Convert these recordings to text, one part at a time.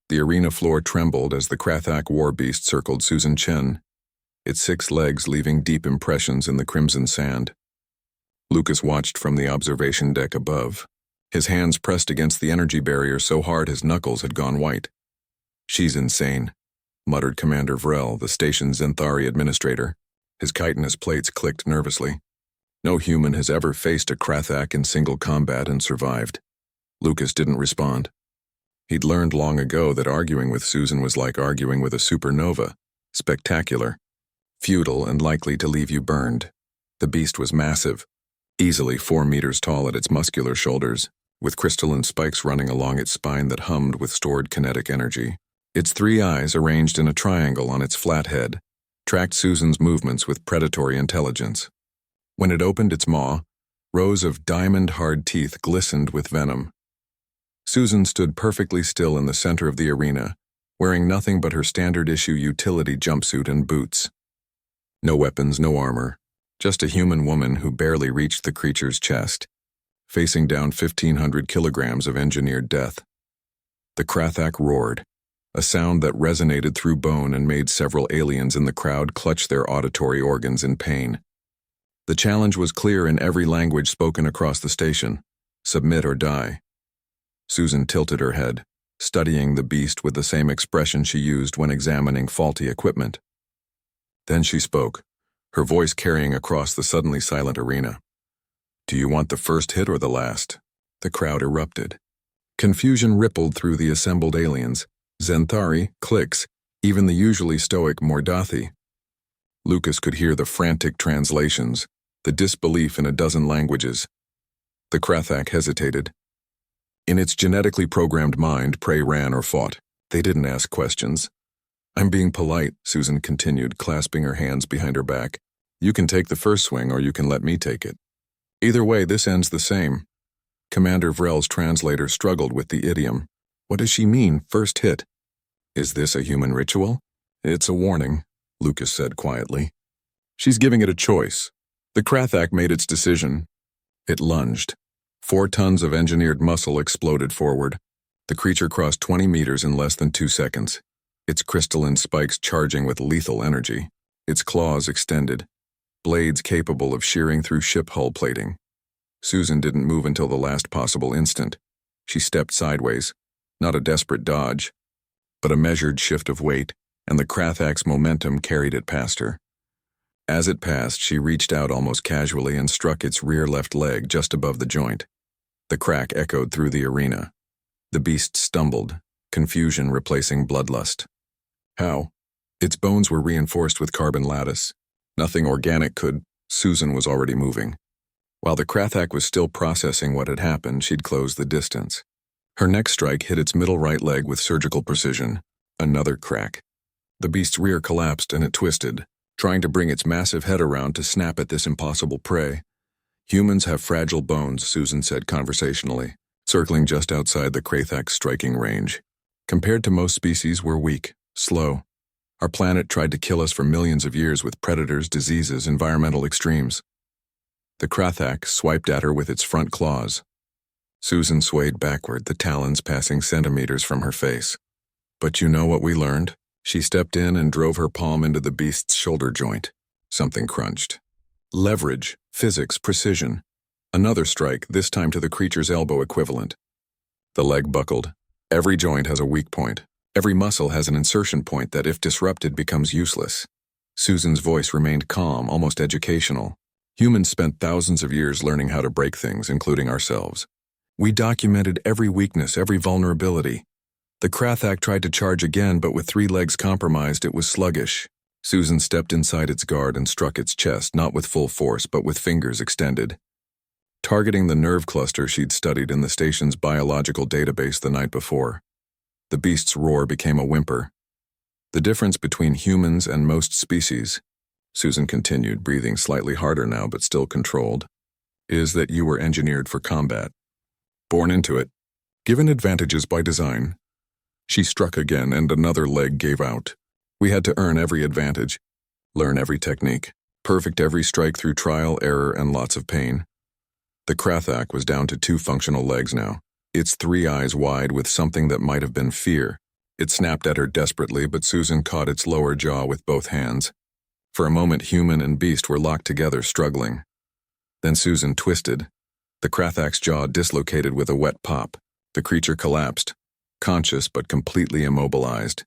The arena floor trembled as the Krathak war beast circled Susan Chen, its 6 legs leaving deep impressions in the crimson sand. Lucas watched from the observation deck above, his hands pressed against the energy barrier so hard his knuckles had gone white. "She's insane," muttered Commander Vrel, the station's Zenthari administrator. His chitinous plates clicked nervously. No human has ever faced a Krathak in single combat and survived. Lucas didn't respond. He'd learned long ago that arguing with Susan was like arguing with a supernova, spectacular, futile, and likely to leave you burned. The beast was massive, easily 4 meters tall at its muscular shoulders, with crystalline spikes running along its spine that hummed with stored kinetic energy. Its 3 eyes, arranged in a triangle on its flat head, tracked Susan's movements with predatory intelligence. When it opened its maw, rows of diamond-hard teeth glistened with venom. Susan stood perfectly still in the center of the arena, wearing nothing but her standard-issue utility jumpsuit and boots. No weapons, no armor, just a human woman who barely reached the creature's chest, facing down 1,500 kilograms of engineered death. The Krathak roared, a sound that resonated through bone and made several aliens in the crowd clutch their auditory organs in pain. The challenge was clear in every language spoken across the station: submit or die. Susan tilted her head, studying the beast with the same expression she used when examining faulty equipment. Then she spoke, her voice carrying across the suddenly silent arena. "Do you want the first hit or the last?" The crowd erupted. Confusion rippled through the assembled aliens, Zenthari, cliques, even the usually stoic Mordathi. Lucas could hear the frantic translations, the disbelief in a dozen languages. The Krathak hesitated. In its genetically programmed mind, prey ran or fought. They didn't ask questions. "I'm being polite," Susan continued, clasping her hands behind her back. "You can take the first swing or you can let me take it. Either way, this ends the same." Commander Vrel's translator struggled with the idiom. "What does she mean, first hit?" "Is this a human ritual?" "It's a warning," Lucas said quietly. "She's giving it a choice." The Krathak made its decision. It lunged. 4 tons of engineered muscle exploded forward. The creature crossed 20 meters in less than 2 seconds, its crystalline spikes charging with lethal energy, its claws extended, blades capable of shearing through ship hull plating. Susan didn't move until the last possible instant. She stepped sideways, not a desperate dodge, but a measured shift of weight, and the Krathak's momentum carried it past her. As it passed, she reached out almost casually and struck its rear left leg just above the joint. The crack echoed through the arena. The beast stumbled, confusion replacing bloodlust. How? Its bones were reinforced with carbon lattice. Nothing organic could. Susan was already moving. While the Krathak was still processing what had happened, she'd closed the distance. Her next strike hit its middle right leg with surgical precision. Another crack. The beast's rear collapsed and it twisted, trying to bring its massive head around to snap at this impossible prey. "Humans have fragile bones," Susan said conversationally, circling just outside the Krathak's striking range. "Compared to most species, we're weak, slow. Our planet tried to kill us for millions of years with predators, diseases, environmental extremes." The Krathak swiped at her with its front claws. Susan swayed backward, the talons passing centimeters from her face. "But you know what we learned?" She stepped in and drove her palm into the beast's shoulder joint. Something crunched. Leverage, physics, precision. Another strike, this time to the creature's elbow equivalent. The leg buckled. Every joint has a weak point. Every muscle has an insertion point that, if disrupted, becomes useless. Susan's voice remained calm, almost educational. Humans spent thousands of years learning how to break things, including ourselves. We documented every weakness, every vulnerability. The Krathak tried to charge again, but with 3 legs compromised, it was sluggish. Susan stepped inside its guard and struck its chest, not with full force, but with fingers extended. Targeting the nerve cluster she'd studied in the station's biological database the night before. The beast's roar became a whimper. "The difference between humans and most species," Susan continued, breathing slightly harder now but still controlled, "is that you were engineered for combat. Born into it. Given advantages by design." She struck again and another leg gave out. "We had to earn every advantage, learn every technique, perfect every strike through trial, error, and lots of pain." The Krathak was down to 2 functional legs now, its 3 eyes wide with something that might have been fear, It snapped at her desperately, but Susan caught its lower jaw with both hands. For a moment, human and beast were locked together, struggling. Then Susan twisted. The Krathak's jaw dislocated with a wet pop. The creature collapsed, conscious but completely immobilized.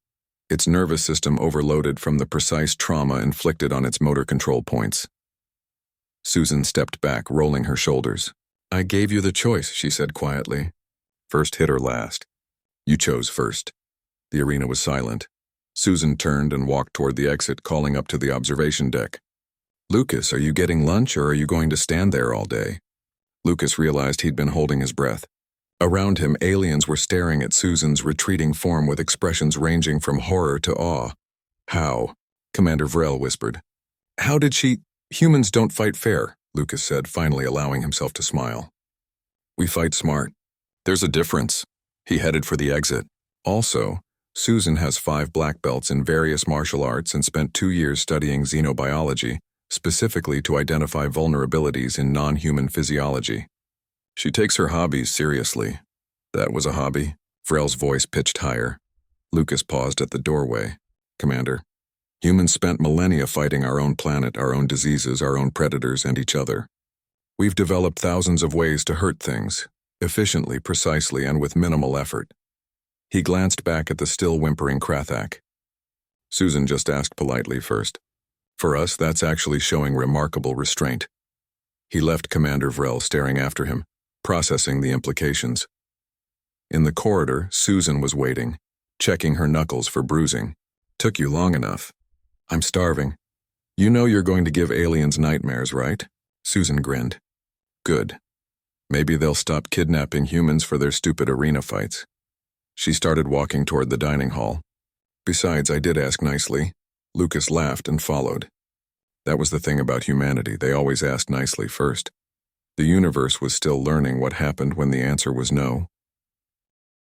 Its nervous system overloaded from the precise trauma inflicted on its motor control points. Susan stepped back, rolling her shoulders. "I gave you the choice," she said quietly. "First hit or last? You chose first." The arena was silent. Susan turned and walked toward the exit, calling up to the observation deck. "Lucas, are you getting lunch or are you going to stand there all day?" Lucas realized he'd been holding his breath. Around him, aliens were staring at Susan's retreating form with expressions ranging from horror to awe. "How?" Commander Vrel whispered. "How did she—" "Humans don't fight fair," Lucas said, finally allowing himself to smile. "We fight smart. There's a difference." He headed for the exit. Also, Susan has 5 black belts in various martial arts and spent 2 years studying xenobiology, specifically to identify vulnerabilities in non-human physiology. She takes her hobbies seriously. "That was a hobby?" Vrel's voice pitched higher. Lucas paused at the doorway. "Commander, humans spent millennia fighting our own planet, our own diseases, our own predators, and each other. We've developed thousands of ways to hurt things, efficiently, precisely, and with minimal effort." He glanced back at the still whimpering Krathak. Susan just asked politely first. "For us, that's actually showing remarkable restraint." He left Commander Vrel staring after him, processing the implications. In the corridor, Susan was waiting, checking her knuckles for bruising. "Took you long enough." "I'm starving." "You know you're going to give aliens nightmares, right?" Susan grinned. "Good. Maybe they'll stop kidnapping humans for their stupid arena fights." She started walking toward the dining hall. "Besides, I did ask nicely." Lucas laughed and followed. That was the thing about humanity, they always asked nicely first. The universe was still learning what happened when the answer was no.